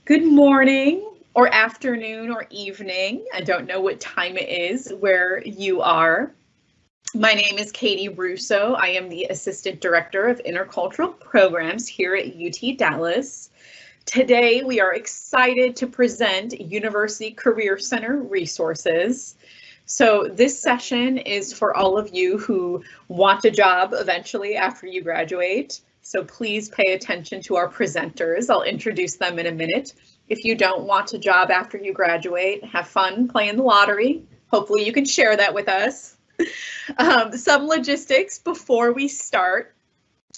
Good morning or afternoon or evening. I don't know what time it is where you are. My name is Katie Russo. I am the Assistant Director of Intercultural Programs here at UT Dallas. Today, we are excited to present University Career Center resources. So this session is for all of you who want a job eventually after you graduate. So please pay attention to our presenters. I'll introduce them in a minute. If you don't want a job after you graduate, have fun playing the lottery. Hopefully you can share that with us. Some logistics before we start.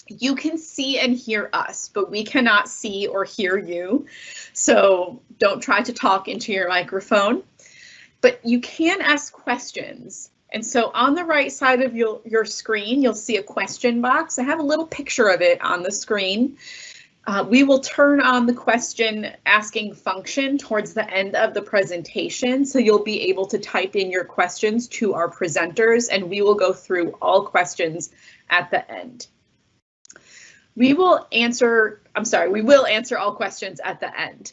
You can see and hear us, but we cannot see or hear you. So don't try to talk into your microphone, but you can ask questions. And so on the right side of your screen, you'll see a question box. I have a little picture of it on the screen. We will turn on the question asking function towards the end of the presentation, so you'll be able to type in your questions to our presenters, and we will go through all questions at the end. We will answer all questions at the end.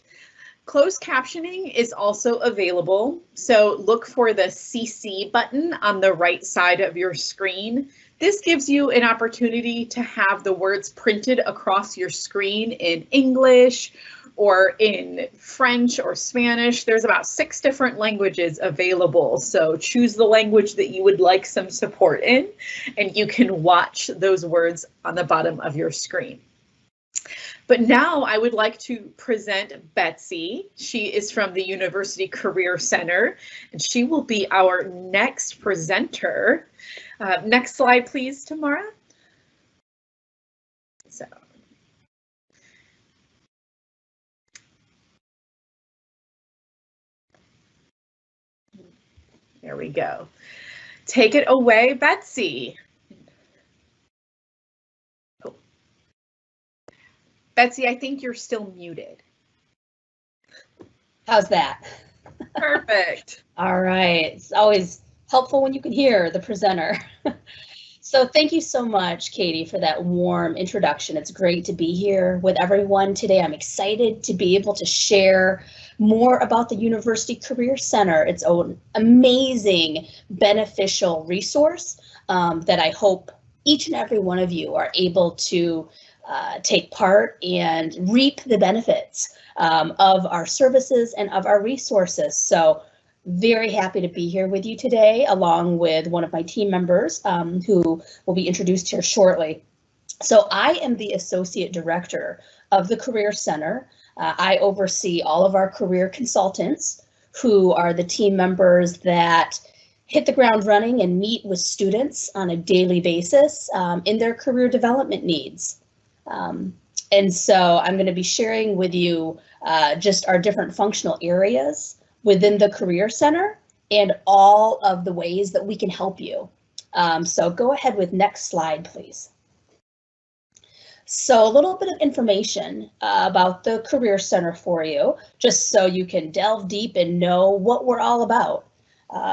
Closed captioning is also available, so look for the CC button on the right side of your screen. This gives you an opportunity to have the words printed across your screen in English or in French or Spanish. There's about 6 different languages available, so choose the language that you would like some support in, and you can watch those words on the bottom of your screen. But now I would like to present Betsy. She is from the University Career Center, and she will be our next presenter. Next slide, please, Tamara. So. There we go. Take it away, Betsy. Betsy, I think you're still muted. How's that? Perfect. All right. It's always helpful when you can hear the presenter. So thank you so much, Katie, for that warm introduction. It's great to be here with everyone today. I'm excited to be able to share more about the University Career Center. It's an amazing, beneficial resource that I hope each and every one of you are able to take part and reap the benefits of our services and of our resources. So very happy to be here with you today, along with one of my team members who will be introduced here shortly. So I am the Associate Director of the Career Center. I oversee all of our career consultants, who are the team members that hit the ground running and meet with students on a daily basis in their career development needs. And so I'm going to be sharing with you just our different functional areas within the Career Center and all of the ways that we can help you. So go ahead with next slide, please. So a little bit of information about the Career Center for you, just so you can delve deep and know what we're all about.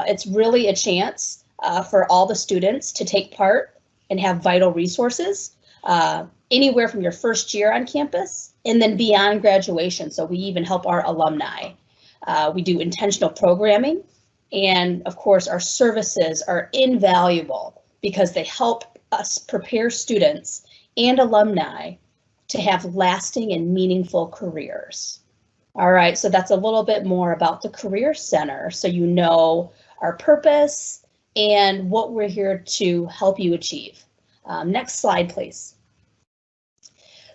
It's really a chance for all the students to take part and have vital resources anywhere from your first year on campus and then beyond graduation. So we even help our alumni. We do intentional programming, and of course our services are invaluable because they help us prepare students and alumni to have lasting and meaningful careers. All right, so that's a little bit more about the Career Center, so you know our purpose and what we're here to help you achieve. Next slide, please.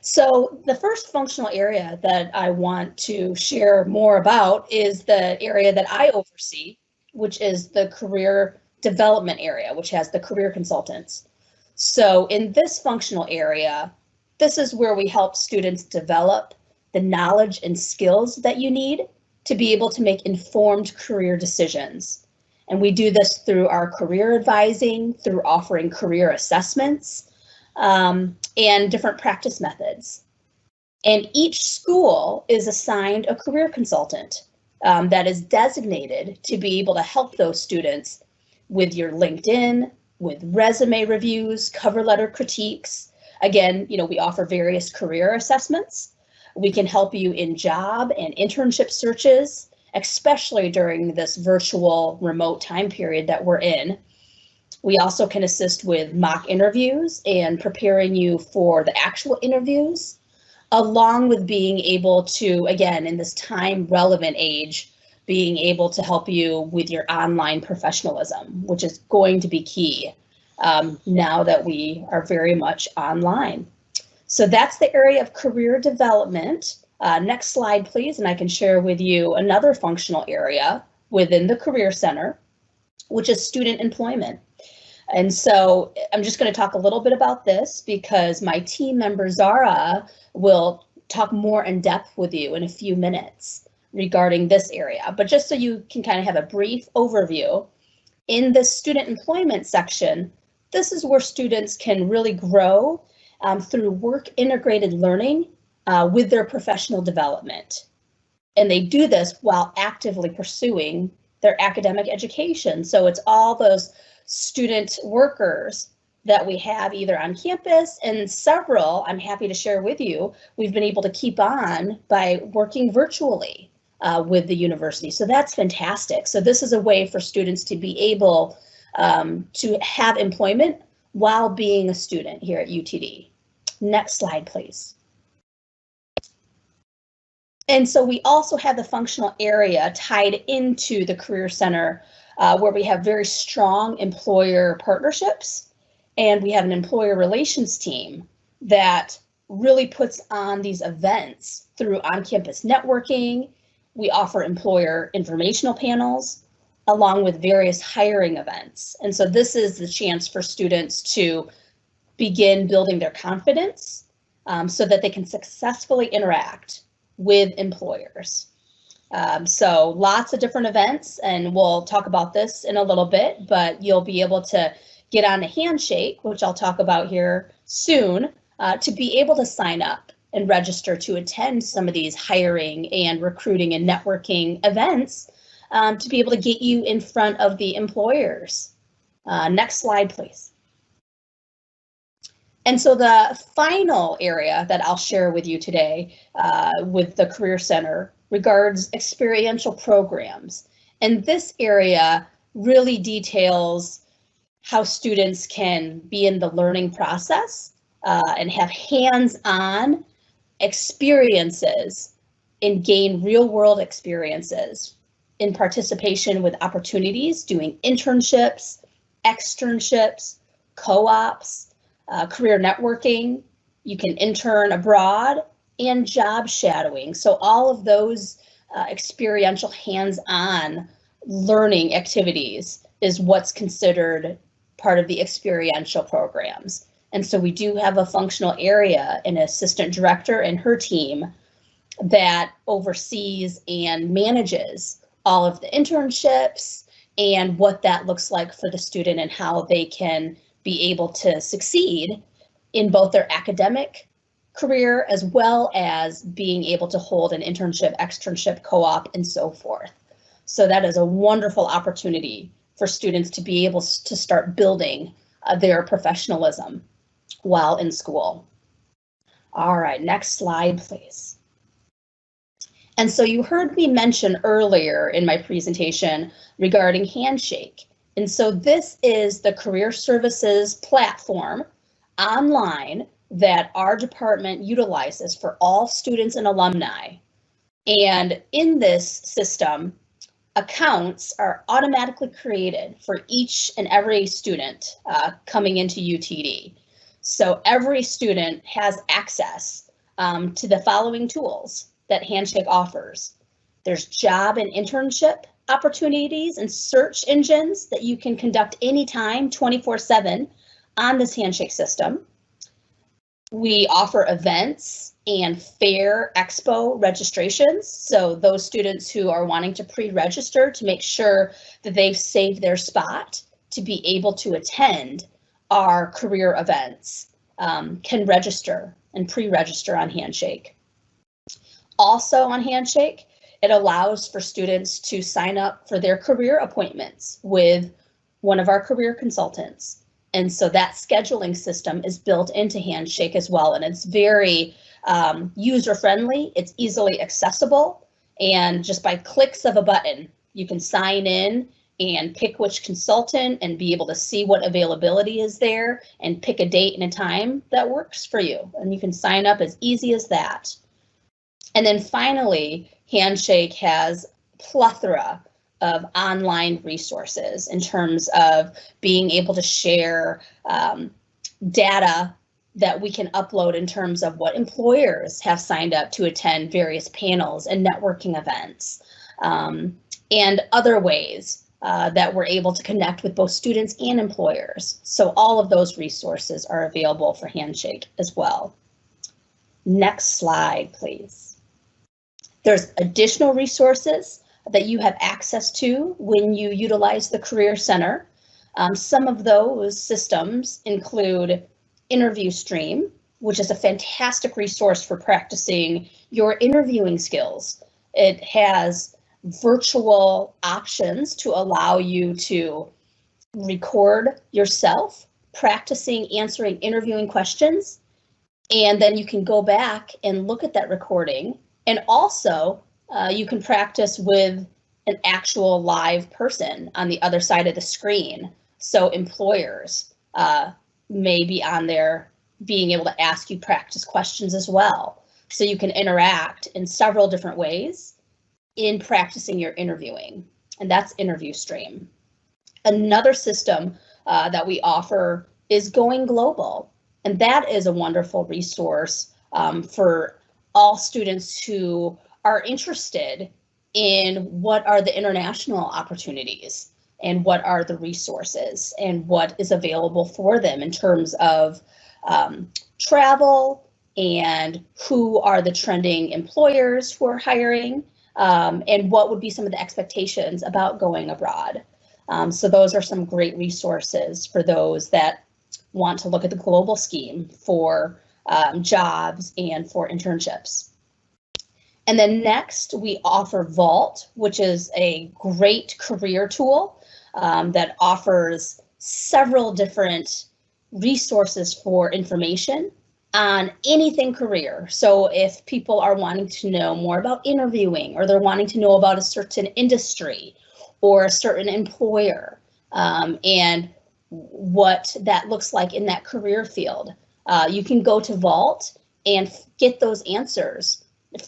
So the first functional area that I want to share more about is the area that I oversee, which is the career development area, which has the career consultants. So in this functional area, this is where we help students develop the knowledge and skills that you need to be able to make informed career decisions. And we do this through our career advising, through offering career assessments, and different practice methods. And each school is assigned a career consultant that is designated to be able to help those students with your LinkedIn, with resume reviews, cover letter critiques. Again, we offer various career assessments, We can help you in job and internship searches, especially during this virtual remote time period that we're in. We also can assist with mock interviews and preparing you for the actual interviews, along with being able to, again, in this time relevant age, being able to help you with your online professionalism, which is going to be key now that we are very much online. So that's the area of career development. Next slide, please, and I can share with you another functional area within the Career Center, which is student employment. And so I'm just going to talk a little bit about this because my team member Zara will talk more in depth with you in a few minutes regarding this area. But just so you can kind of have a brief overview, in the student employment section, this is where students can really grow through work integrated learning with their professional development. And they do this while actively pursuing their academic education. So it's all those student workers that we have either on campus, and several, I'm happy to share with you, we've been able to keep on by working virtually with the university. So that's fantastic. So this is a way for students to be able to have employment while being a student here at UTD. Next slide, please. And so we also have the functional area tied into the Career Center where we have very strong employer partnerships, and we have an employer relations team that really puts on these events through on-campus networking. We offer employer informational panels along with various hiring events. And so this is the chance for students to begin building their confidence so that they can successfully interact with employers. So lots of different events, and we'll talk about this in a little bit, but you'll be able to get on a Handshake, which I'll talk about here soon, to be able to sign up and register to attend some of these hiring and recruiting and networking events to be able to get you in front of the employers. Next slide, please. And so the final area that I'll share with you today with the Career Center regards experiential programs. And this area really details how students can be in the learning process and have hands-on experiences and gain real-world experiences in participation with opportunities, doing internships, externships, co-ops, career networking. You can intern abroad, and job shadowing. So all of those experiential hands-on learning activities is what's considered part of the experiential programs. And so we do have a functional area, an assistant director and her team that oversees and manages all of the internships and what that looks like for the student and how they can be able to succeed in both their academic career as well as being able to hold an internship, externship, co-op, and so forth. So that is a wonderful opportunity for students to be able to start building their professionalism while in school. All right, next slide, please. And so you heard me mention earlier in my presentation regarding Handshake. And so this is the career services platform online that our department utilizes for all students and alumni. And in this system, accounts are automatically created for each and every student coming into UTD. So every student has access to the following tools that Handshake offers. There's job and internship opportunities and search engines that you can conduct anytime, 24/7 on this Handshake system. We offer events and fair expo registrations. So those students who are wanting to pre-register to make sure that they've saved their spot to be able to attend our career events can register and pre-register on Handshake. Also on Handshake, it allows for students to sign up for their career appointments with one of our career consultants. And so that scheduling system is built into Handshake as well, and it's very user-friendly, it's easily accessible, and just by clicks of a button, you can sign in and pick which consultant and be able to see what availability is there and pick a date and a time that works for you. And you can sign up as easy as that. And then finally, Handshake has plethora of online resources in terms of being able to share data that we can upload in terms of what employers have signed up to attend various panels and networking events, and other ways that we're able to connect with both students and employers. So all of those resources are available for Handshake as well. Next slide, please. There's additional resources that you have access to when you utilize the Career Center. Some of those systems include Interview Stream, which is a fantastic resource for practicing your interviewing skills. It has virtual options to allow you to record yourself practicing answering interviewing questions, and then you can go back and look at that recording, and also you can practice with an actual live person on the other side of the screen. So employers may be on there being able to ask you practice questions as well. So you can interact in several different ways in practicing your interviewing, and that's Interview Stream. Another system that we offer is Going Global, and that is a wonderful resource for all students who are interested in what are the international opportunities and what are the resources and what is available for them in terms of travel and who are the trending employers who are hiring, and what would be some of the expectations about going abroad. So those are some great resources for those that want to look at the global scheme for jobs and for internships. And then next, we offer Vault, which is a great career tool that offers several different resources for information on anything career. So if people are wanting to know more about interviewing, or they're wanting to know about a certain industry or a certain employer, and what that looks like in that career field, you can go to Vault and get those answers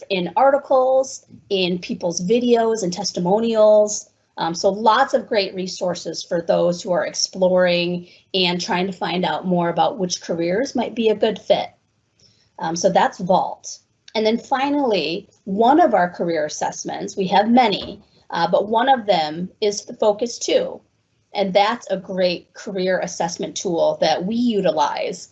in articles, in people's videos and testimonials. So lots of great resources for those who are exploring and trying to find out more about which careers might be a good fit. So that's Vault. And then finally, one of our career assessments, we have many, but one of them is the Focus 2. And that's a great career assessment tool that we utilize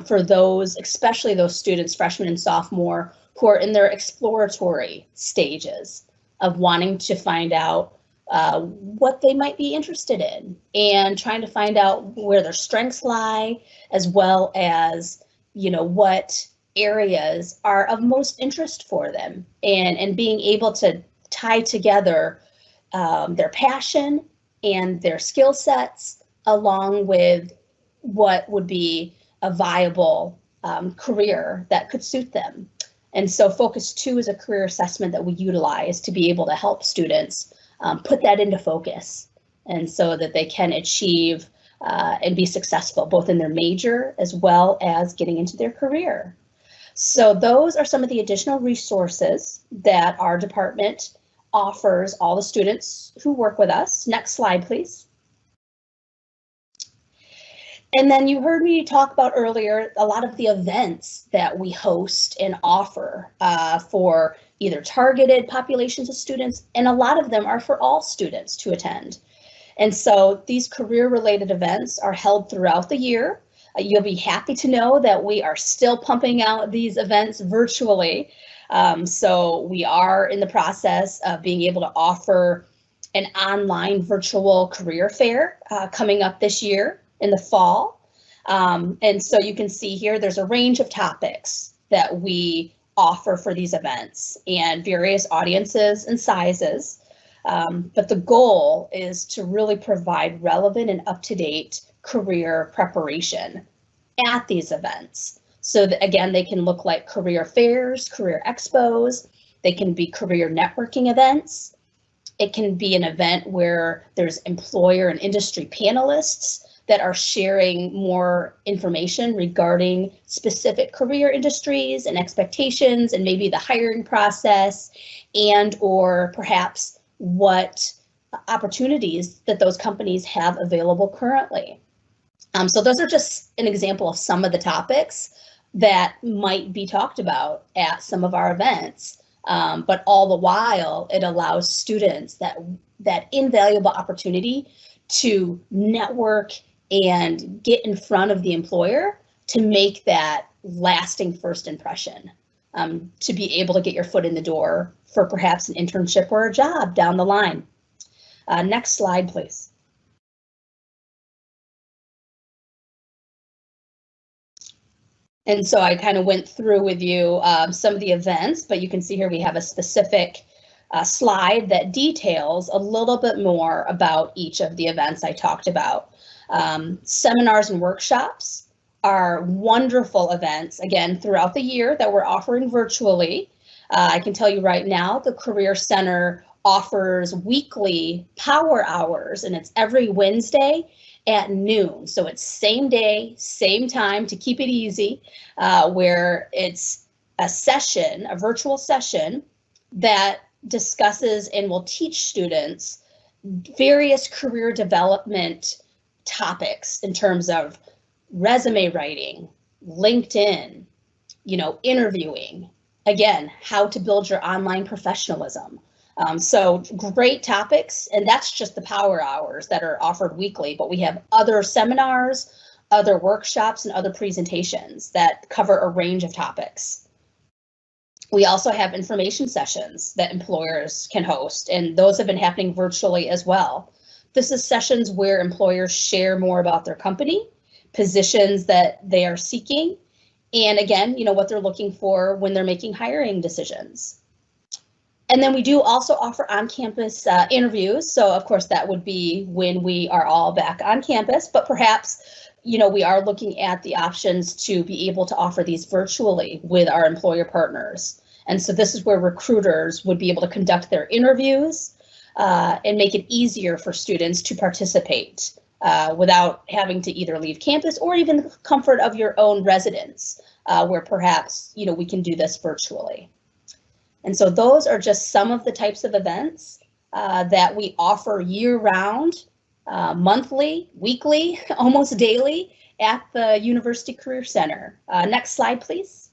for those, especially those students, freshmen and sophomore, who are in their exploratory stages of wanting to find out what they might be interested in and trying to find out where their strengths lie, as well as, you know, what areas are of most interest for them, and being able to tie together their passion and their skill sets along with what would be a viable career that could suit them. And so Focus 2 is a career assessment that we utilize to be able to help students put that into focus, and so that they can achieve and be successful both in their major as well as getting into their career. So those are some of the additional resources that our department offers all the students who work with us. Next slide, please. And then you heard me talk about earlier a lot of the events that we host and offer for either targeted populations of students, and a lot of them are for all students to attend. And so these career-related events are held throughout the year. You'll be happy to know that we are still pumping out these events virtually. So we are in the process of being able to offer an online virtual career fair coming up this year in the fall. And so you can see here, there's a range of topics that we offer for these events and various audiences and sizes. But the goal is to really provide relevant and up-to-date career preparation at these events. So that, again, they can look like career fairs, career expos, they can be career networking events. It can be an event where there's employer and industry panelists that are sharing more information regarding specific career industries and expectations and maybe the hiring process and or perhaps what opportunities that those companies have available currently. So those are just an example of some of the topics that might be talked about at some of our events. But all the while, it allows students that invaluable opportunity to network and get in front of the employer to make that lasting first impression, to be able to get your foot in the door for perhaps an internship or a job down the line. Next slide, please. And so I kind of went through with you some of the events, but you can see here we have a specific slide that details a little bit more about each of the events I talked about. Seminars and workshops are wonderful events, again, throughout the year that we're offering virtually. I can tell you right now, the Career Center offers weekly power hours, and it's every Wednesday at noon. So it's same day, same time to keep it easy, where it's a session, a virtual session that discusses and will teach students various career development topics in terms of resume writing, LinkedIn, interviewing, again, how to build your online professionalism. So great topics, and that's just the power hours that are offered weekly, but we have other seminars, other workshops, and other presentations that cover a range of topics. We also have information sessions that employers can host, and those have been happening virtually as well. This is sessions where employers share more about their company, positions that they are seeking, and again, what they're looking for when they're making hiring decisions. And then we do also offer on-campus interviews. So of course that would be when we are all back on campus, but perhaps, we are looking at the options to be able to offer these virtually with our employer partners. And so this is where recruiters would be able to conduct their interviews and make it easier for students to participate without having to either leave campus or even the comfort of your own residence, where perhaps, we can do this virtually. And so those are just some of the types of events that we offer year-round, monthly, weekly, almost daily at the University Career Center. Next slide, please.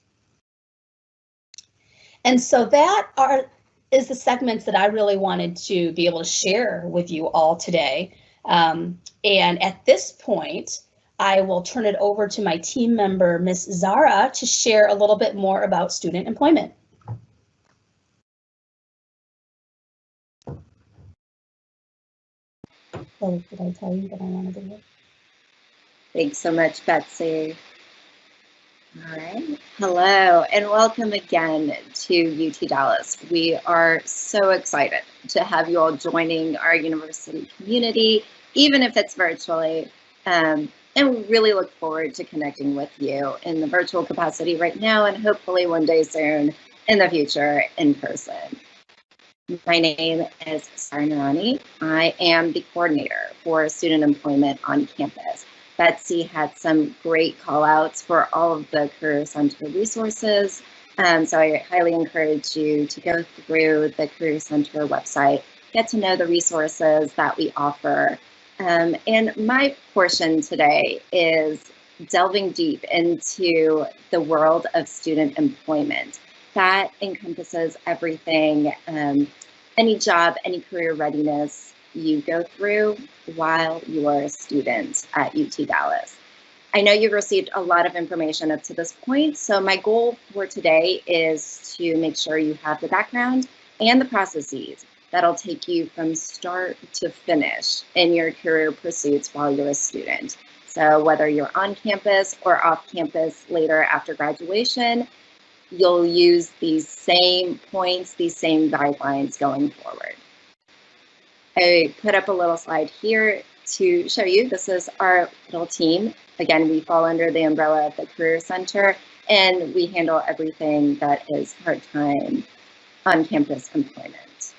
And so that is the segments that I really wanted to be able to share with you all today. And at this point, I will turn it over to my team member, Ms. Zara, to share a little bit more about student employment. Oh, did I tell you that I wanted to do it? Thanks so much, Betsy. All right. Hello, and welcome again to UT Dallas. We are so excited to have you all joining our university community, even if it's virtually. And we really look forward to connecting with you in the virtual capacity right now, and hopefully one day soon in the future in person. My name is Sarah Narani. I am the coordinator for student employment on campus. Betsy had some great call outs for all of the Career Center resources. So I highly encourage you to go through the Career Center website, get to know the resources that we offer. And my portion today is delving deep into the world of student employment. That encompasses everything, any job, any career readiness you go through while you are a student at UT Dallas. I know you've received a lot of information up to this point, so my goal for today is to make sure you have the background and the processes that'll take you from start to finish in your career pursuits while you're a student. So whether you're on campus or off campus later after graduation, you'll use these same points, these same guidelines going forward. I put up a little slide here to show you. This is our little team. Again, we fall under the umbrella of the Career Center, and we handle everything that is part-time on-campus employment.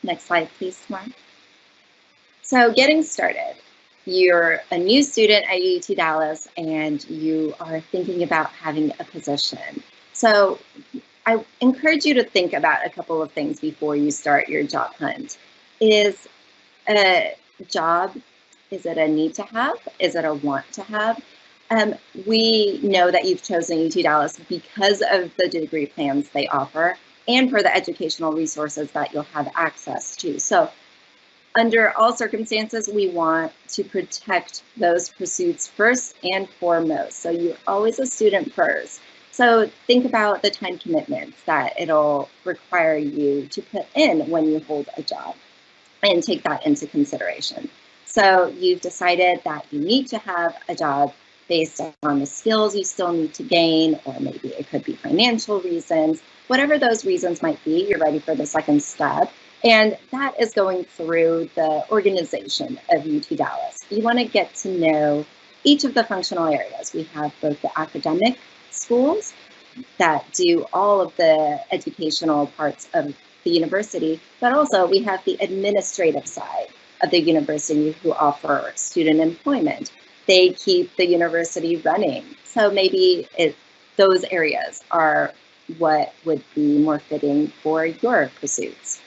Next slide, please, Tamara. So getting started, you're a new student at UT Dallas and you are thinking about having a position. So I encourage you to think about a couple of things before you start your job hunt. Is a job, is it a need to have? Is it a want to have? We know that you've chosen UT Dallas because of the degree plans they offer and for the educational resources that you'll have access to. So under all circumstances, we want to protect those pursuits first and foremost. So you're always a student first. So think about the time commitments that it'll require you to put in when you hold a job and take that into consideration. So you've decided that you need to have a job based on the skills you still need to gain, or maybe it could be financial reasons. Whatever those reasons might be, you're ready for the second step. And that is going through the organization of UT Dallas. You want to get to know each of the functional areas. We have both the academic schools that do all of the educational parts of the university, but also we have the administrative side of the university who offer student employment. They keep the university running. So maybe those areas are what would be more fitting for your pursuits.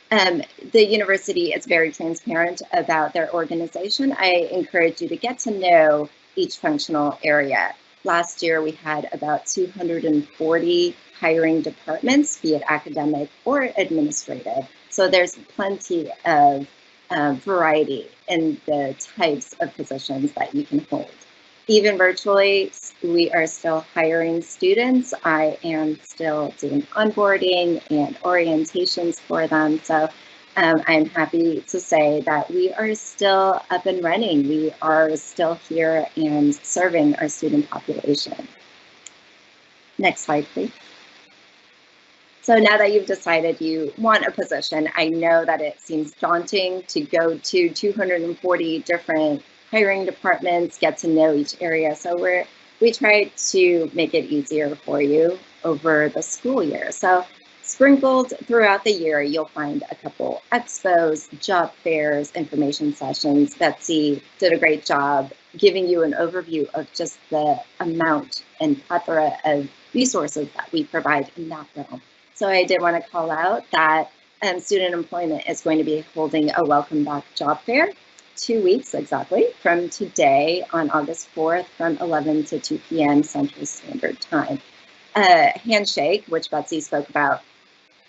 The university is very transparent about their organization. I encourage you to get to know each functional area. Last year, we had about 240 hiring departments, be it academic or administrative. So there's plenty of variety in the types of positions that you can hold. Even virtually, we are still hiring students. I am still doing onboarding and orientations for them. So I'm happy to say that we are still up and running. We are still here and serving our student population. Next slide, please. So now that you've decided you want a position, I know that it seems daunting to go to 240 different hiring departments, get to know each area. So we try to make it easier for you over the school year. So sprinkled throughout the year, you'll find a couple expos, job fairs, information sessions. Betsy did a great job giving you an overview of just the amount and plethora of resources that we provide in that realm. So I did want to call out that student employment is going to be holding a welcome back job fair, 2 weeks exactly from today on August 4th from 11 to 2 p.m. Central Standard Time. Handshake, which Betsy spoke about,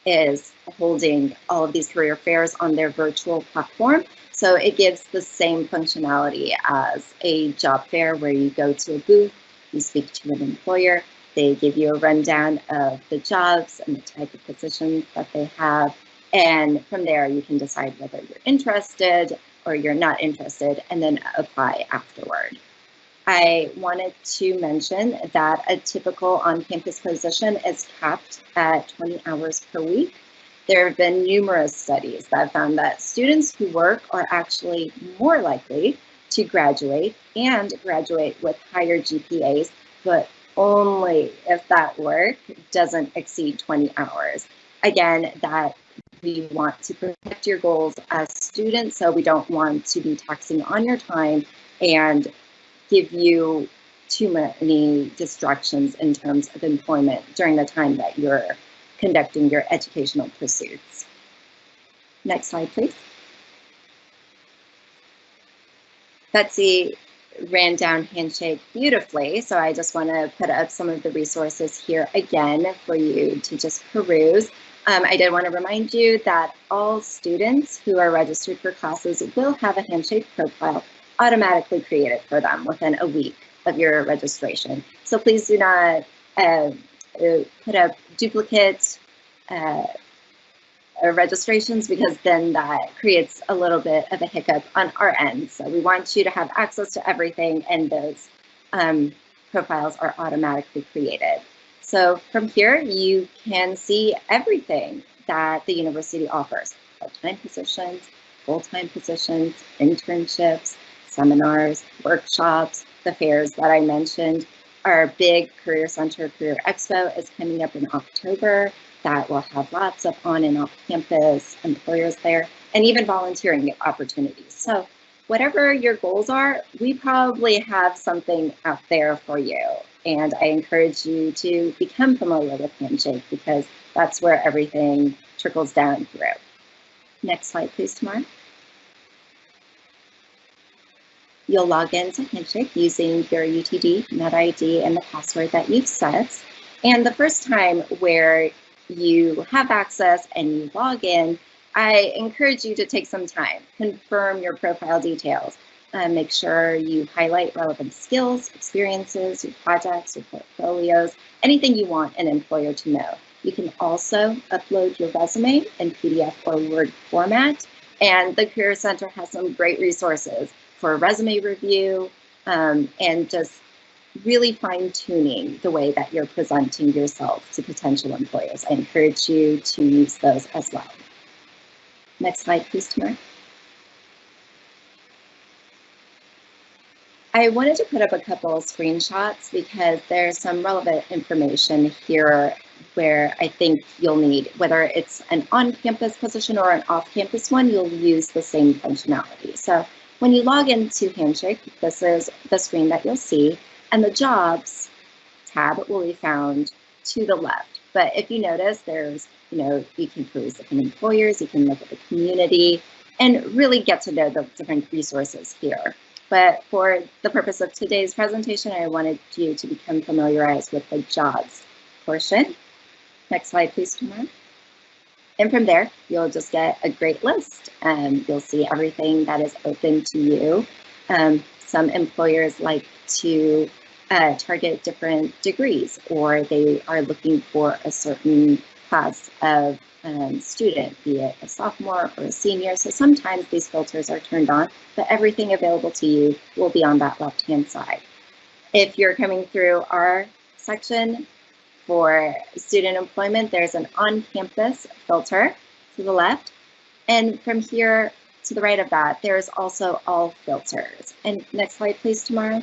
is holding all of these career fairs on their virtual platform. So it gives the same functionality as a job fair where you go to a booth, you speak to an employer, they give you a rundown of the jobs and the type of positions that they have. And from there, you can decide whether you're interested or you're not interested and then apply afterward. I wanted to mention that a typical on-campus position is capped at 20 hours per week. There have been numerous studies that found that students who work are actually more likely to graduate and graduate with higher GPAs, but only if that work doesn't exceed 20 hours. Again, that we want to protect your goals as students, so we don't want to be taxing on your time and give you too many distractions in terms of employment during the time that you're conducting your educational pursuits. Next slide, please. Betsy ran down Handshake beautifully, so I just want to put up some of the resources here again for you to just peruse. I did want to remind you that all students who are registered for classes will have a Handshake profile automatically created for them within a week of your registration. So please do not put up duplicate registrations, because then that creates a little bit of a hiccup on our end. So we want you to have access to everything, and those profiles are automatically created. So from here, you can see everything that the university offers: part-time positions, full-time positions, internships, seminars, workshops, the fairs that I mentioned. Our big Career Center Career Expo is coming up in October. That will have lots of on and off campus employers there, and even volunteering opportunities. So whatever your goals are, we probably have something out there for you. And I encourage you to become familiar with Handshake, because that's where everything trickles down through. Next slide, please, Tamar. You'll log into Handshake using your UTD, NetID, and the password that you've set. And the first time where you have access and you log in, I encourage you to take some time, confirm your profile details, make sure you highlight relevant skills, experiences, your projects, your portfolios, anything you want an employer to know. You can also upload your resume in PDF or Word format, and the Career Center has some great resources for resume review and just really fine-tuning the way that you're presenting yourself to potential employers. I encourage you to use those as well. Next slide, please, Tamar. I wanted to put up a couple of screenshots because there's some relevant information here where I think you'll need, whether it's an on-campus position or an off-campus one, you'll use the same functionality. So when you log into Handshake, this is the screen that you'll see, and the Jobs tab will be found to the left. But if you notice, there's, you can peruse different employers, you can look at the community, and really get to know the different resources here. But for the purpose of today's presentation, I wanted you to become familiarized with the Jobs portion. Next slide, please, Tamar. And from there, you'll just get a great list. You'll see everything that is open to you. Some employers like to target different degrees, or they are looking for a certain class of student, be it a sophomore or a senior. So sometimes these filters are turned on, but everything available to you will be on that left-hand side. If you're coming through our section for student employment, there's an on-campus filter to the left. And from here to the right of that, there's also all filters. And next slide, please, Tamara.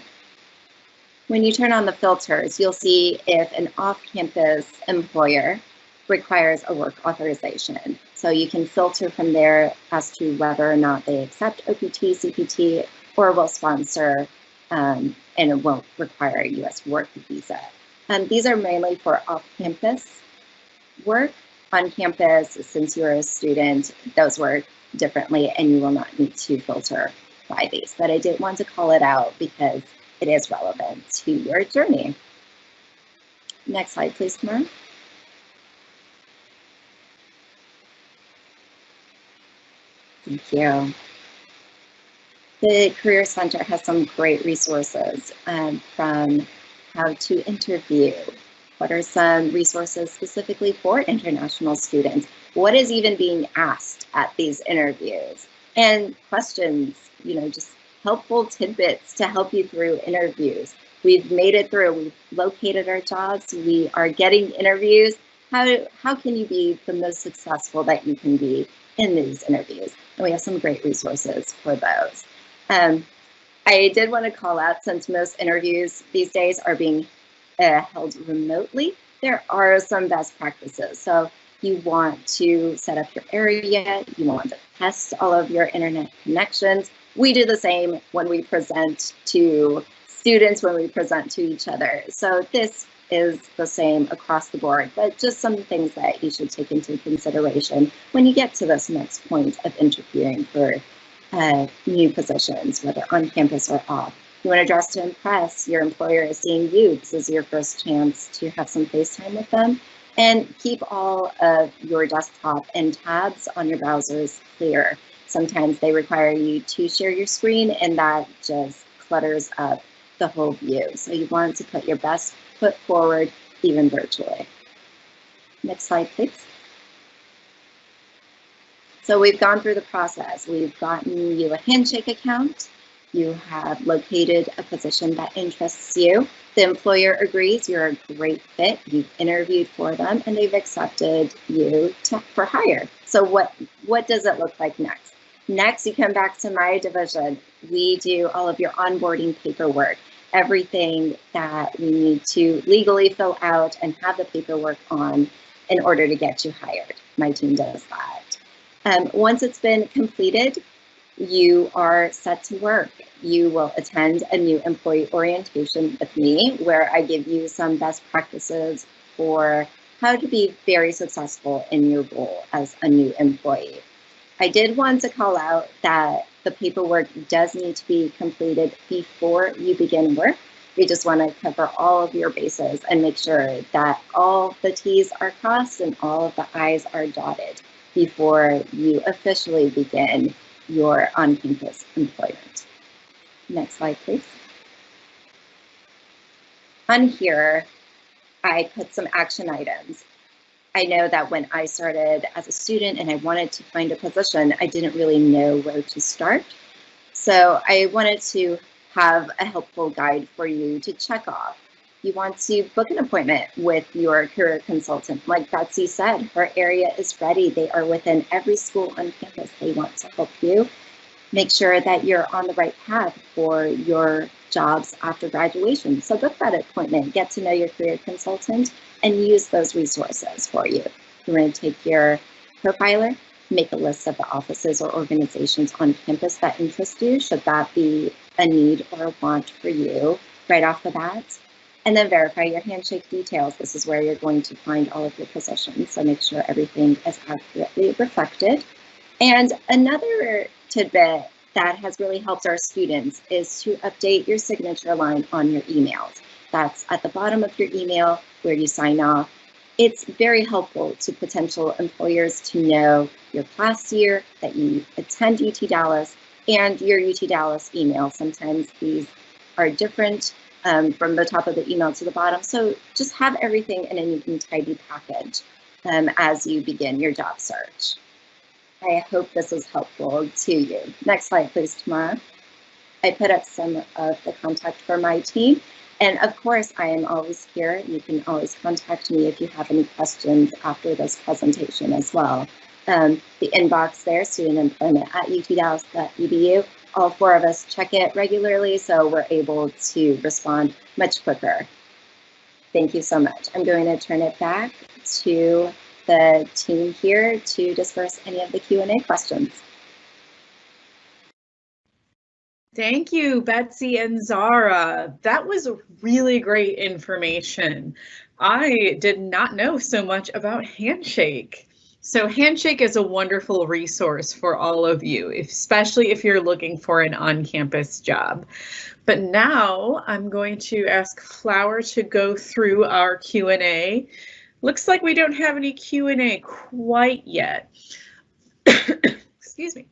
When you turn on the filters, you'll see if an off-campus employer requires a work authorization. So you can filter from there as to whether or not they accept OPT, CPT, or will sponsor, and it won't require a U.S. work visa. These are mainly for off-campus work. On campus, since you're a student, those work differently, and you will not need to filter by these. But I did want to call it out because it is relevant to your journey. Next slide, please, Tamara. Thank you. The Career Center has some great resources from how to interview. What are some resources specifically for international students? What is even being asked at these interviews? And questions, just helpful tidbits to help you through interviews. We've made it through, we've located our jobs, we are getting interviews. How can you be the most successful that you can be in these interviews? And we have some great resources for those. I did want to call out, since most interviews these days are being held remotely, there are some best practices. So you want to set up your area, you want to test all of your internet connections. We do the same when we present to students, when we present to each other. So this is the same across the board, but just some things that you should take into consideration when you get to this next point of interviewing for new positions, whether on campus or off. You want to dress to impress. Your employer is seeing you. This is your first chance to have some FaceTime with them. And keep all of your desktop and tabs on your browsers clear. Sometimes they require you to share your screen, and that just clutters up the whole view. So you want to put your best foot forward, even virtually. Next slide, please. So we've gone through the process. We've gotten you a Handshake account. You have located a position that interests you. The employer agrees you're a great fit. You've interviewed for them, and they've accepted you for hire. So what does it look like next? Next, you come back to my division. We do all of your onboarding paperwork. everything that we need to legally fill out and have the paperwork on in order to get you hired. My team does that. Once it's been completed, you are set to work. You will attend a new employee orientation with me, where I give you some best practices for how to be very successful in your role as a new employee. I did want to call out that the paperwork does need to be completed before you begin work. We just want to cover all of your bases and make sure that all the T's are crossed and all of the I's are dotted before you officially begin your on-campus employment. Next slide, please. On here, I put some action items. I know that when I started as a student and I wanted to find a position, I didn't really know where to start. So I wanted to have a helpful guide for you to check off. You want to book an appointment with your career consultant. Like Betsy said, her area is ready. They are within every school on campus. They want to help you. Make sure that you're on the right path for your jobs after graduation. So book that appointment, get to know your career consultant, and use those resources for you. You're going to take your profiler, make a list of the offices or organizations on campus that interest you, should that be a need or a want for you right off the bat. And then verify your handshake details. This is where you're going to find all of your positions, so make sure everything is accurately reflected. And another tidbit that has really helped our students is to update your signature line on your emails. That's at the bottom of your email where you sign off. It's very helpful to potential employers to know your class year, that you attend UT Dallas, and your UT Dallas email. Sometimes these are different from the top of the email to the bottom. So just have everything in a neat and tidy package as you begin your job search. I hope this is helpful to you. Next slide, please, Tamara. I put up some of the contact for my team. And of course, I am always here. You can always contact me if you have any questions after this presentation as well. The inbox there, studentemployment@utdallas.edu. All four of us check it regularly, so we're able to respond much quicker. Thank you so much. I'm going to turn it back to the team here to disperse any of the Q&A questions. Thank you, Betsy and Zara. That was really great information. I did not know so much about Handshake. So Handshake is a wonderful resource for all of you, especially if you're looking for an on-campus job. But now I'm going to ask Flower to go through our Q&A. Looks like we don't have any Q&A quite yet. Excuse me,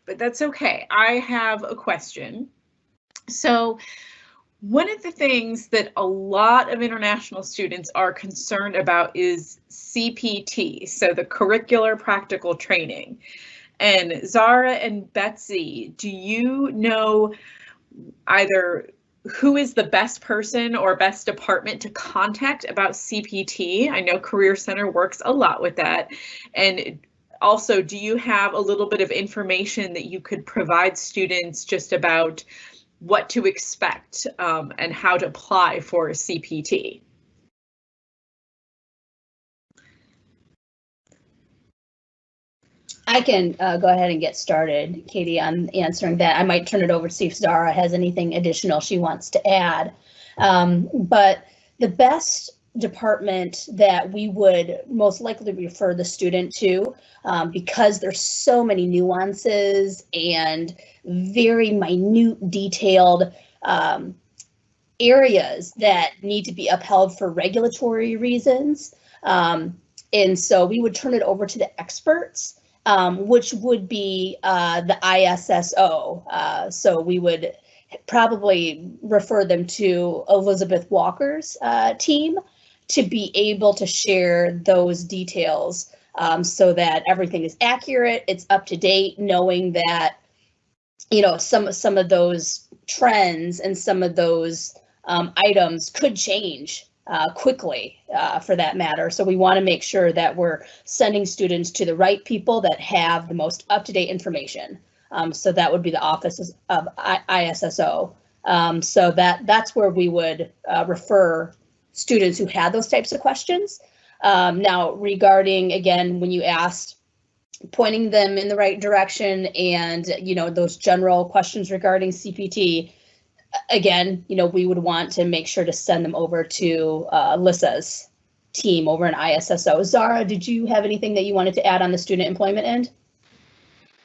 but that's okay. I have a question. So one of the things that a lot of international students are concerned about is CPT, so the curricular practical training. And Zara and Betsy, do you know either who is the best person or best department to contact about CPT? I know Career Center works a lot with that. And also, do you have a little bit of information that you could provide students just about what to expect and how to apply for a CPT? I can go ahead and get started, Katie, on answering that. I might turn it over to see if Zara has anything additional she wants to add. But the best department that we would most likely refer the student to, because there's so many nuances and very minute, detailed areas that need to be upheld for regulatory reasons. And so we would turn it over to the experts, which would be the ISSO. So we would probably refer them to Elizabeth Walker's team to be able to share those details so that everything is accurate, it's up to date, knowing that, you know, some of those trends and some of those items could change quickly for that matter. So we want to make sure that we're sending students to the right people that have the most up-to-date information. So that would be the Office of ISSO So that's where we would refer students who had those types of questions. Now, regarding, again, when you asked, pointing them in the right direction and, those general questions regarding CPT, again, we would want to make sure to send them over to Alyssa's team over in ISSO. Zara, did you have anything that you wanted to add on the student employment end?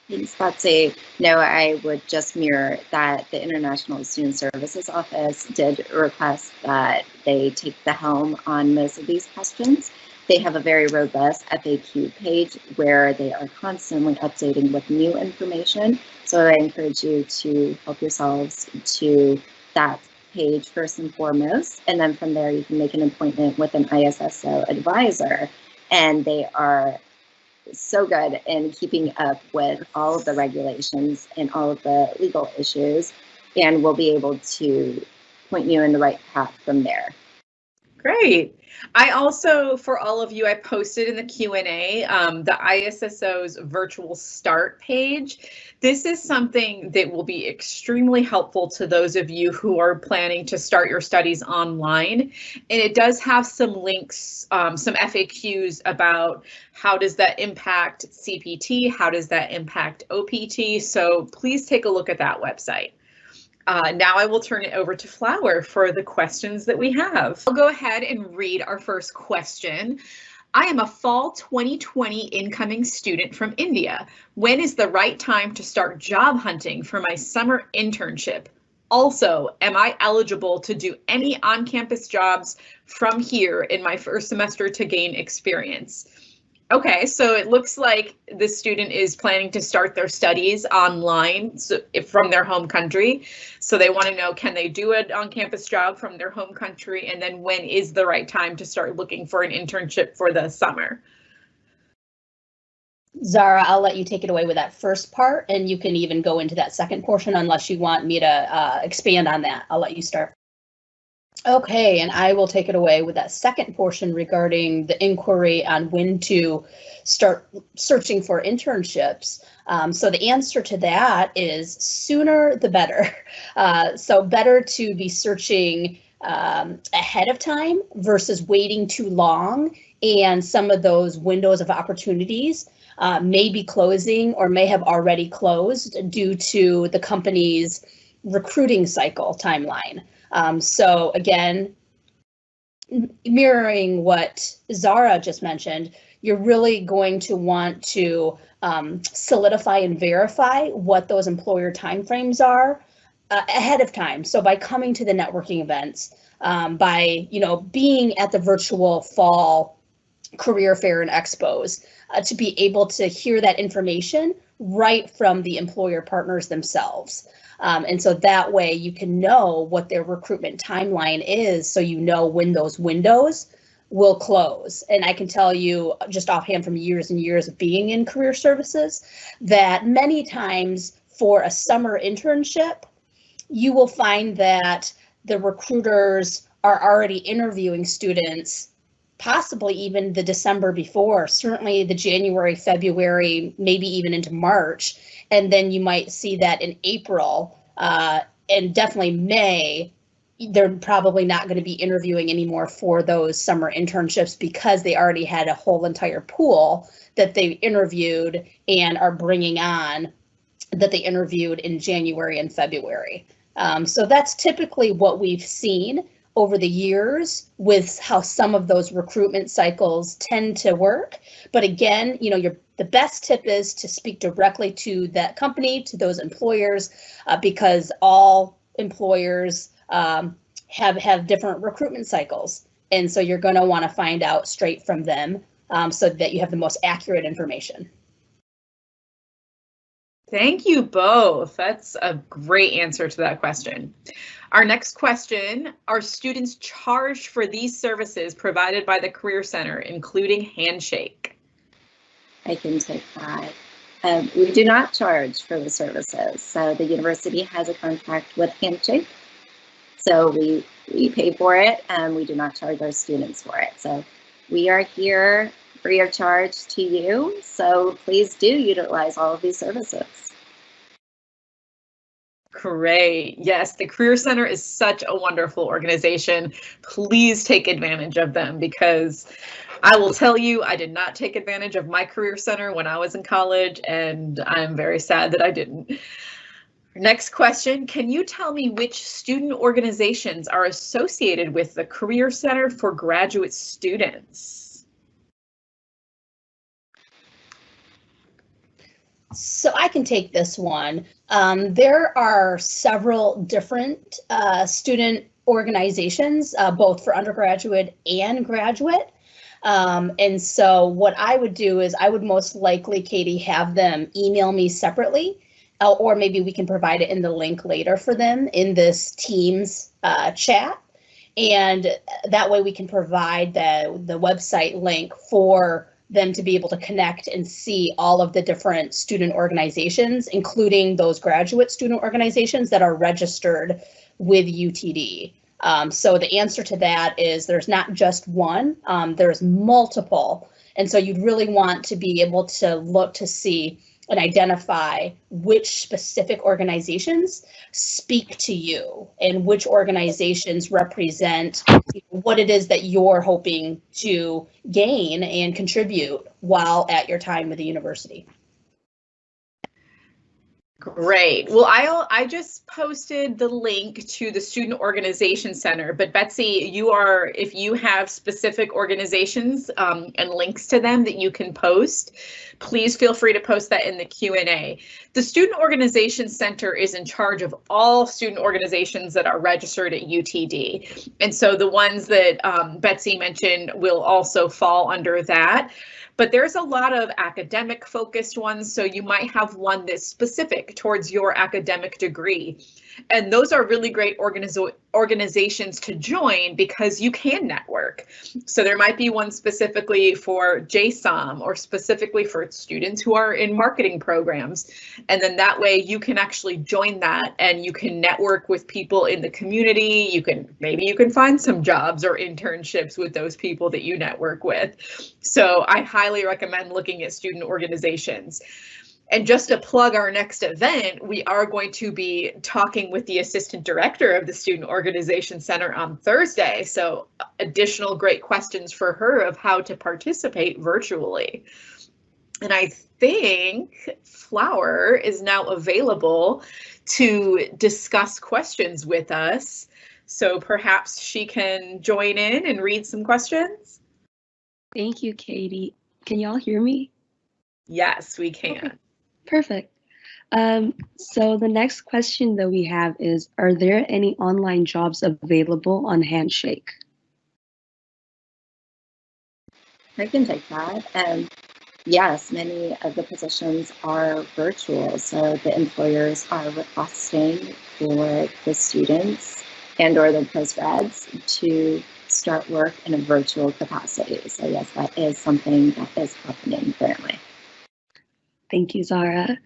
Thanks, Betsy. No, I would just mirror that the International Student Services Office did request that they take the helm on most of these questions. They have a very robust FAQ page where they are constantly updating with new information. So I encourage you to help yourselves to that page first and foremost. And then from there, you can make an appointment with an ISSO advisor. And they are so good in keeping up with all of the regulations and all of the legal issues, and we'll be able to point you in the right path from there. Great. I also, for all of you, I posted in the Q&A the ISSO's virtual start page. This is something that will be extremely helpful to those of you who are planning to start your studies online. And it does have some links, some FAQs about how does that impact CPT, how does that impact OPT. So please take a look at that website. Now I will turn it over to Flower for the questions that we have. I'll go ahead and read our first question. I am a fall 2020 incoming student from India. When is the right time to start job hunting for my summer internship? Also, am I eligible to do any on-campus jobs from here in my first semester to gain experience? Okay, so it looks like the student is planning to start their studies online from their home country. So they want to know, can they do an on-campus job from their home country? And then when is the right time to start looking for an internship for the summer? Zara, I'll let you take it away with that first part, and you can even go into that second portion unless you want me to expand on that. I'll let you start. Okay, and I will take it away with that second portion regarding the inquiry on when to start searching for internships. So the answer to that is sooner the better. So better to be searching ahead of time versus waiting too long, and some of those windows of opportunities may be closing or may have already closed due to the company's recruiting cycle timeline. So again, mirroring what Zara just mentioned, you're really going to want to solidify and verify what those employer timeframes are ahead of time. So by coming to the networking events, by being at the virtual fall career fair and expos, to be able to hear that information right from the employer partners themselves. And so that way you can know what their recruitment timeline is, so you know when those windows will close. And I can tell you just offhand from years and years of being in career services that many times for a summer internship, you will find that the recruiters are already interviewing students, possibly even the December before, certainly the January, February, maybe even into March. And then you might see that in April and definitely May, they're probably not going to be interviewing anymore for those summer internships because they already had a whole entire pool that they interviewed and are bringing on that they interviewed in January and February. So that's typically what we've seen over the years with how some of those recruitment cycles tend to work. But again, the best tip is to speak directly to that company, to those employers, because all employers have different recruitment cycles. And so you're going to want to find out straight from them so that you have the most accurate information. Thank you both. That's a great answer to that question. Our next question, are students charged for these services provided by the Career Center, including Handshake? I can take that. We do not charge for the services. So the university has a contract with Handshake. So we pay for it and we do not charge our students for it. So we are here free of charge to you. So please do utilize all of these services. Great. Yes, the Career Center is such a wonderful organization. Please take advantage of them, because I will tell you, I did not take advantage of my Career Center when I was in college, and I'm very sad that I didn't. Next question, can you tell me which student organizations are associated with the Career Center for graduate students? So I can take this one. There are several different student organizations, both for undergraduate and graduate. And so what I would do is I would most likely, Katie, have them email me separately, or maybe we can provide it in the link later for them in this Teams chat. And that way we can provide the website link for them to be able to connect and see all of the different student organizations, including those graduate student organizations that are registered with UTD. So the answer to that is there's not just one, there's multiple. And so you'd really want to be able to look to see and identify which specific organizations speak to you and which organizations represent what it is that you're hoping to gain and contribute while at your time with the university. Great. Well, I just posted the link to the Student Organization Center, but Betsy, if you have specific organizations and links to them that you can post, please feel free to post that in the Q&A. The Student Organization Center is in charge of all student organizations that are registered at UTD. And so the ones that Betsy mentioned will also fall under that. But there's a lot of academic focused ones, so you might have one that's specific towards your academic degree. And those are really great organizations to join because you can network. So there might be one specifically for JSOM or specifically for students who are in marketing programs. And then that way you can actually join that and you can network with people in the community. Maybe you can find some jobs or internships with those people that you network with. So I highly recommend looking at student organizations. And just to plug our next event, we are going to be talking with the assistant director of the Student Organization Center on Thursday. So additional great questions for her of how to participate virtually. And I think Flower is now available to discuss questions with us. So perhaps she can join in and read some questions. Thank you, Katie. Can y'all hear me? Yes, we can. Okay. Perfect. So the next question that we have is, are there any online jobs available on Handshake? I can take that. Yes, many of the positions are virtual, so the employers are requesting for the students and or the postgrads to start work in a virtual capacity. So yes, that is something that is happening currently. Thank you, Zara.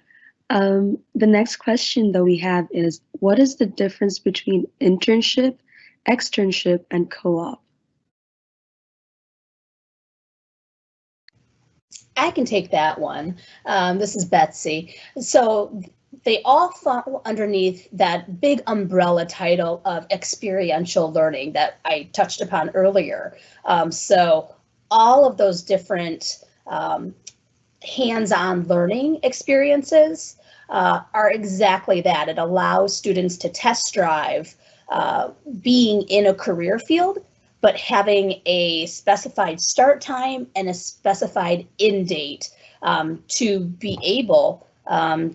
The next question that we have is, what is the difference between internship, externship, and co-op? I can take that one. This is Betsy. So they all fall underneath that big umbrella title of experiential learning that I touched upon earlier. So all of those different hands-on learning experiences are exactly that. It allows students to test drive being in a career field, but having a specified start time and a specified end date to be able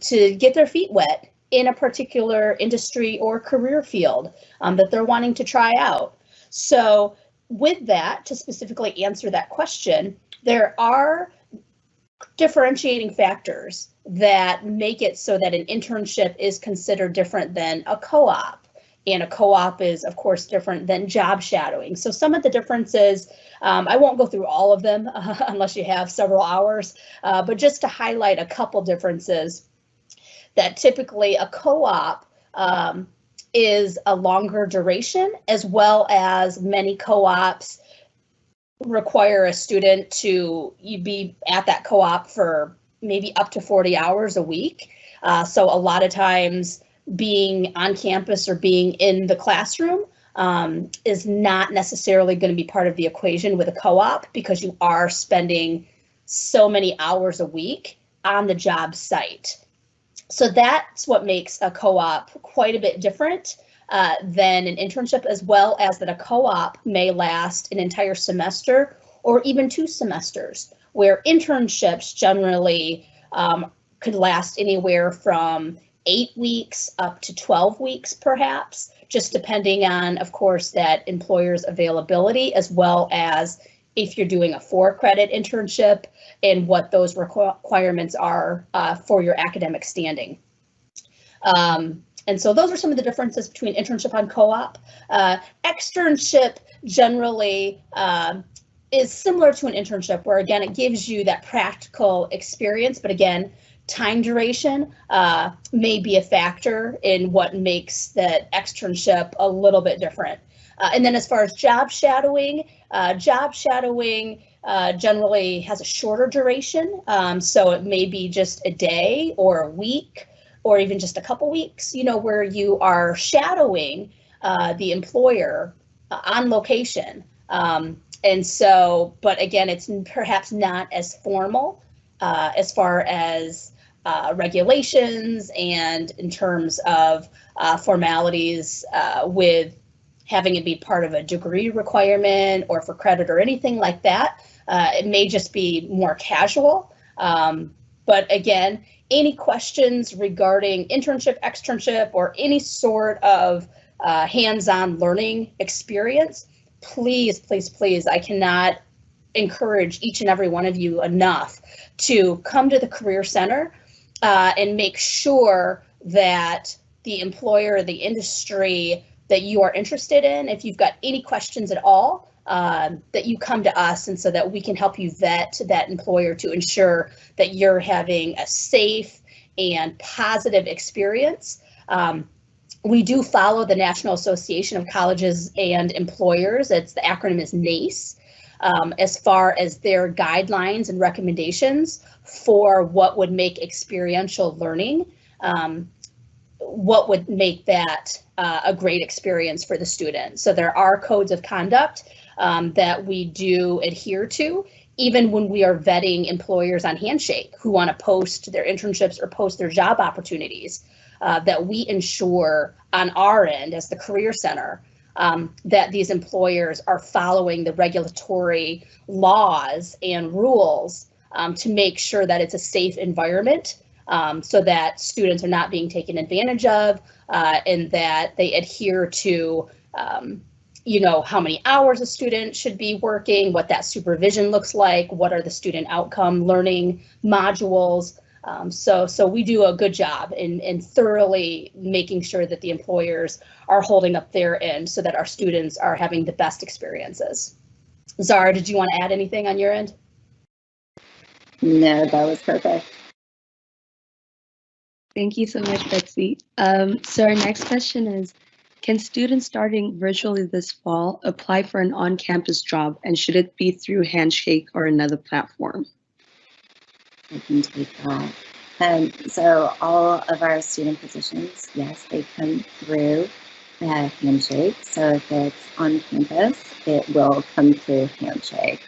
to get their feet wet in a particular industry or career field that they're wanting to try out. So with that, to specifically answer that question, there are differentiating factors that make it so that an internship is considered different than a co-op. And a co-op is, of course, different than job shadowing. So some of the differences, I won't go through all of them unless you have several hours, but just to highlight a couple differences, that typically a co-op is a longer duration, as well as many co-ops require a student to be at that co-op for maybe up to 40 hours a week. So a lot of times being on campus or being in the classroom is not necessarily going to be part of the equation with a co-op, because you are spending so many hours a week on the job site. So that's what makes a co-op quite a bit different than an internship, as well as that a co-op may last an entire semester or even 2 semesters, where internships generally could last anywhere from 8 weeks up to 12 weeks, perhaps, just depending on, of course, that employer's availability, as well as if you're doing a 4-credit internship and what those requirements are for your academic standing. And so those are some of the differences between internship and co-op. Externship generally is similar to an internship, where again, it gives you that practical experience, but again, time duration may be a factor in what makes that externship a little bit different. And then as far as job shadowing generally has a shorter duration. So it may be just a day or a week, or even just a couple weeks, where you are shadowing the employer on location. And so, but again, it's perhaps not as formal as far as regulations and in terms of formalities with having it be part of a degree requirement or for credit or anything like that. It may just be more casual. But again, any questions regarding internship, externship, or any sort of hands-on learning experience, please, please, please, I cannot encourage each and every one of you enough to come to the Career Center and make sure that the employer, the industry that you are interested in, if you've got any questions at all, that you come to us, and so that we can help you vet that employer to ensure that you're having a safe and positive experience. We do follow the National Association of Colleges and Employers. The acronym is NACE, as far as their guidelines and recommendations for what would make experiential learning, what would make that a great experience for the student. So there are codes of conduct that we do adhere to, even when we are vetting employers on Handshake who want to post their internships or post their job opportunities, that we ensure on our end as the Career Center that these employers are following the regulatory laws and rules to make sure that it's a safe environment, so that students are not being taken advantage of, and that they adhere to how many hours a student should be working, what that supervision looks like, what are the student outcome learning modules. So we do a good job in thoroughly making sure that the employers are holding up their end so that our students are having the best experiences. Zara, did you want to add anything on your end? No, that was perfect. Thank you so much, Betsy. So our next question is, can students starting virtually this fall apply for an on-campus job, and should it be through Handshake or another platform? I can take that. So all of our student positions, yes, they come through Handshake. So if it's on campus, it will come through Handshake.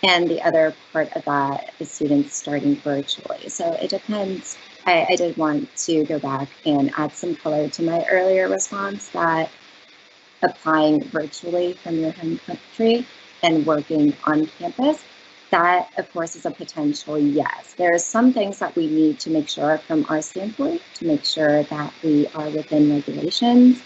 And the other part of that is students starting virtually. So it depends. I did want to go back and add some color to my earlier response that applying virtually from your home country and working on campus, that of course is a potential yes. There are some things that we need to make sure from our standpoint to make sure that we are within regulations.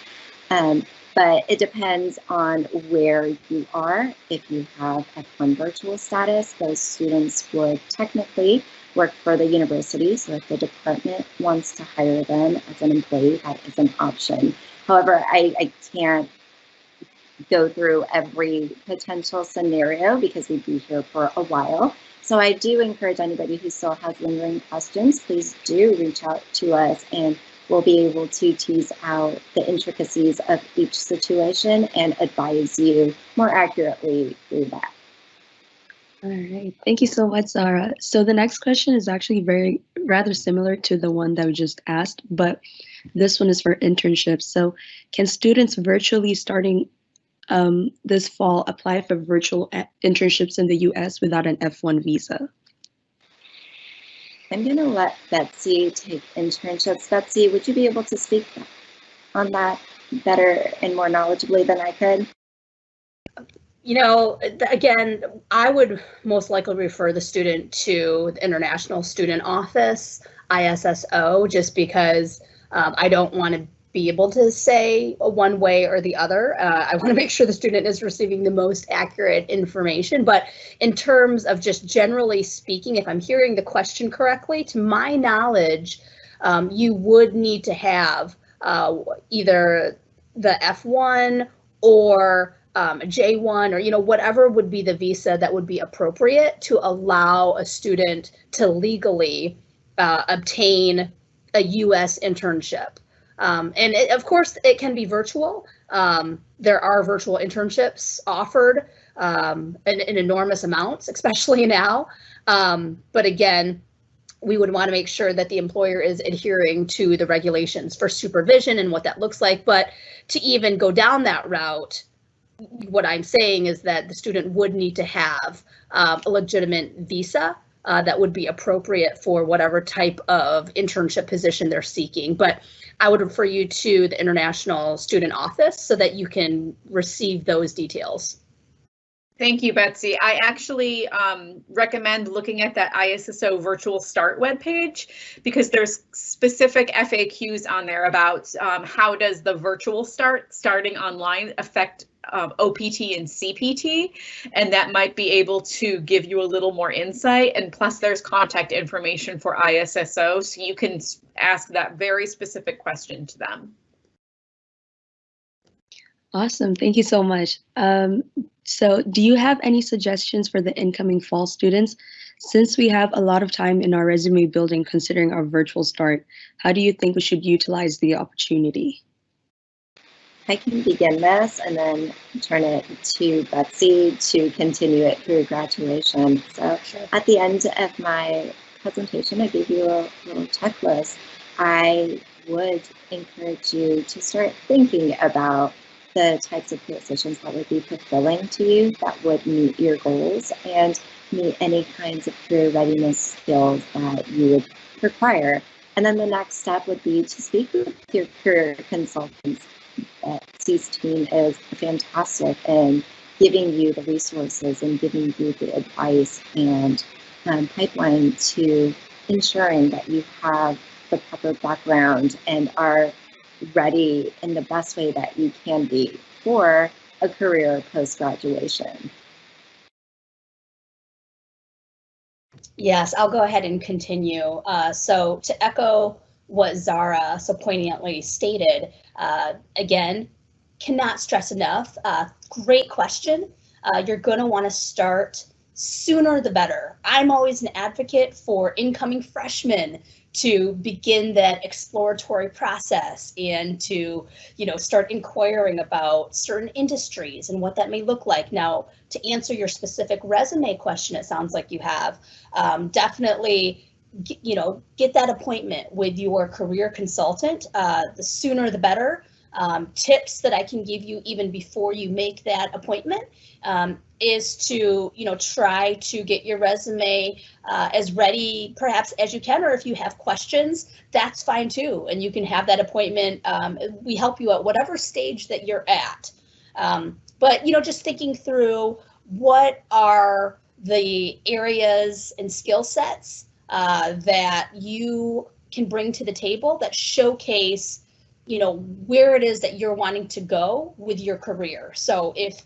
But it depends on where you are. If you have F1 virtual status, those students would technically work for the university. So if the department wants to hire them as an employee, that is an option. However, I can't go through every potential scenario because we'd be here for a while. So I do encourage anybody who still has lingering questions, please do reach out to us, and we'll be able to tease out the intricacies of each situation and advise you more accurately through that. All right, thank you so much, Zara. So the next question is actually rather similar to the one that we just asked, but This one is for internships. So can students virtually starting this fall apply for virtual internships in the US without an F1 visa? I'm going to let Betsy take internships. Betsy, would you be able to speak on that better and more knowledgeably than I could? You know, again, I would most likely refer the student to the International Student Office, ISSO, just because I don't want to be able to say one way or the other. I want to make sure the student is receiving the most accurate information. But in terms of just generally speaking, if I'm hearing the question correctly, to my knowledge, you would need to have either the F1 or a J1, or whatever would be the visa that would be appropriate to allow a student to legally obtain a U.S. internship. And of course, it can be virtual. There are virtual internships offered in enormous amounts, especially now. But again, we would want to make sure that the employer is adhering to the regulations for supervision and what that looks like. But to even go down that route, what I'm saying is that the student would need to have a legitimate visa that would be appropriate for whatever type of internship position they're seeking. But I would refer you to the International Student Office so that you can receive those details. Thank you, Betsy. I actually recommend looking at that ISSO Virtual Start webpage, because there's specific FAQs on there about how does the virtual starting online affect OPT and CPT, and that might be able to give you a little more insight. And plus there's contact information for ISSO, so you can ask that very specific question to them. Awesome, thank you so much. So do you have any suggestions for the incoming fall students? Since we have a lot of time in our resume building considering our virtual start, how do you think we should utilize the opportunity? I can begin this and then turn it to Betsy to continue it through graduation. So at the end of my presentation, I gave you a little checklist. I would encourage you to start thinking about the types of positions that would be fulfilling to you, that would meet your goals and meet any kinds of career readiness skills that you would require. And then the next step would be to speak with your career consultants. Betsy's team is fantastic in giving you the resources and giving you the advice and pipeline to ensuring that you have the proper background and are ready in the best way that you can be for a career post-graduation. Yes, I'll go ahead and continue. So to echo what Zara so poignantly stated, again, cannot stress enough, great question. You're going to want to start sooner the better. I'm always an advocate for incoming freshmen to begin that exploratory process and to, start inquiring about certain industries and what that may look like. Now, to answer your specific resume question, it sounds like you have, definitely, get that appointment with your career consultant. The sooner the better. Tips that I can give you even before you make that appointment is to, try to get your resume as ready perhaps as you can, or if you have questions, that's fine too. And you can have that appointment. We help you at whatever stage that you're at. But, just thinking through what are the areas and skill sets that you can bring to the table that showcase where it is that you're wanting to go with your career. So if,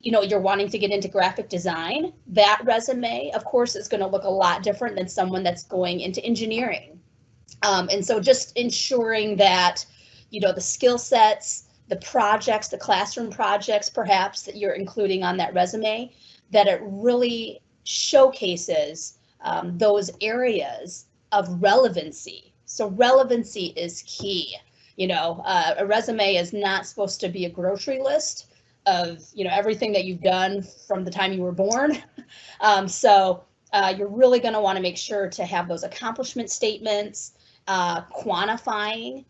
you're wanting to get into graphic design, that resume, of course, is going to look a lot different than someone that's going into engineering. And so just ensuring that, the skill sets, the projects, the classroom projects, perhaps, that you're including on that resume, that it really showcases those areas of relevancy. So relevancy is key. A resume is not supposed to be a grocery list of, everything that you've done from the time you were born. So you're really going to want to make sure to have those accomplishment statements, quantifying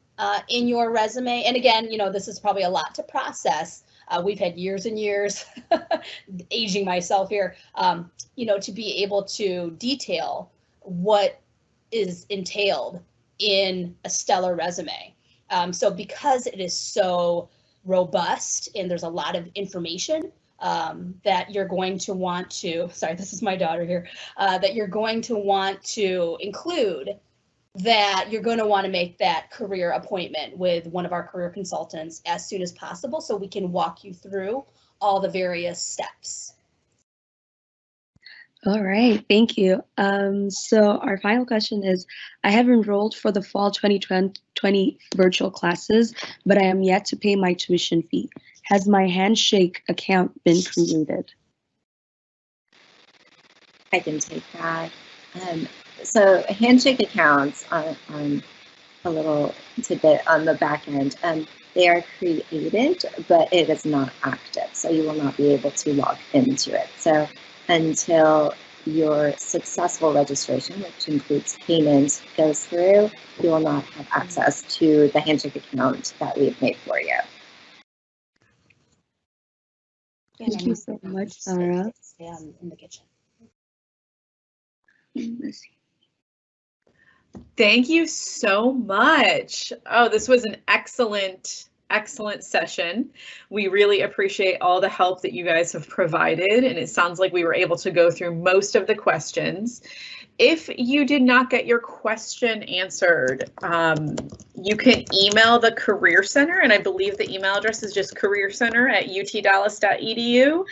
in your resume. And again, this is probably a lot to process. We've had years and years, aging myself here, to be able to detail what is entailed in a stellar resume. So because it is so robust and there's a lot of information that you're going to want to, sorry, this is my daughter here, that you're going to want to include, that you're going to want to make that career appointment with one of our career consultants as soon as possible so we can walk you through all the various steps. All right, thank you. So our final question is, I have enrolled for the fall 2020 virtual classes, but I am yet to pay my tuition fee. Has my Handshake account been created? I can take that. So Handshake accounts on a little tidbit on the back end. They are created, but it is not active, so you will not be able to log into it. So until your successful registration, which includes payment, goes through, you will not have access to the Handshake account that we've made for you. Thank you so much, Sarah. Stay in the kitchen. Let's see. Thank you so much. Oh, this was an excellent session. We really appreciate all the help that you guys have provided, and it sounds like we were able to go through most of the questions. If you did not get your question answered, you can email the Career Center, and I believe the email address is just careercenter@utdallas.edu.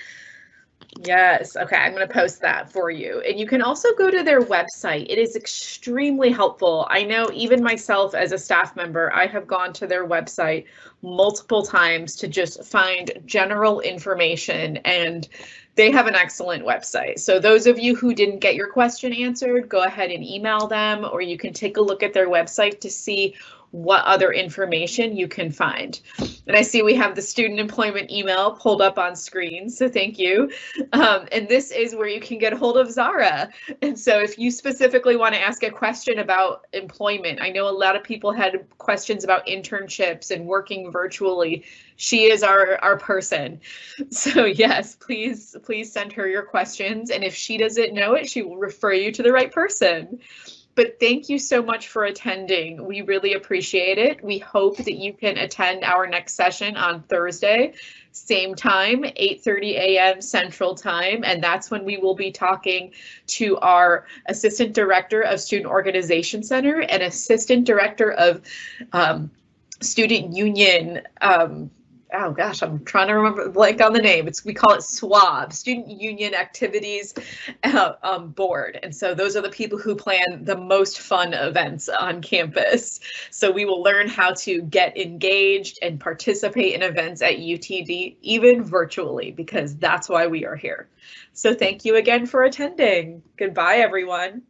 Yes, okay, I'm going to post that for you. And you can also go to their website. It is extremely helpful. I know even myself as a staff member, I have gone to their website multiple times to just find general information, and they have an excellent website. So those of you who didn't get your question answered, go ahead and email them, or you can take a look at their website to see what other information you can find. And I see we have the student employment email pulled up on screen, so thank you. And this is where you can get a hold of Zara. And so if you specifically want to ask a question about employment, I know a lot of people had questions about internships and working virtually. She is our person. So yes, please send her your questions. And if she doesn't know it, she will refer you to the right person. But thank you so much for attending. We really appreciate it. We hope that you can attend our next session on Thursday, same time, 8:30 a.m. Central Time. And that's when we will be talking to our Assistant Director of Student Organization Center and Assistant Director of Student Union. Oh gosh, I'm trying to remember, blank on the name. We call it SWAB, Student Union Activities Board. And so those are the people who plan the most fun events on campus. So we will learn how to get engaged and participate in events at UTD, even virtually, because that's why we are here. So thank you again for attending. Goodbye, everyone.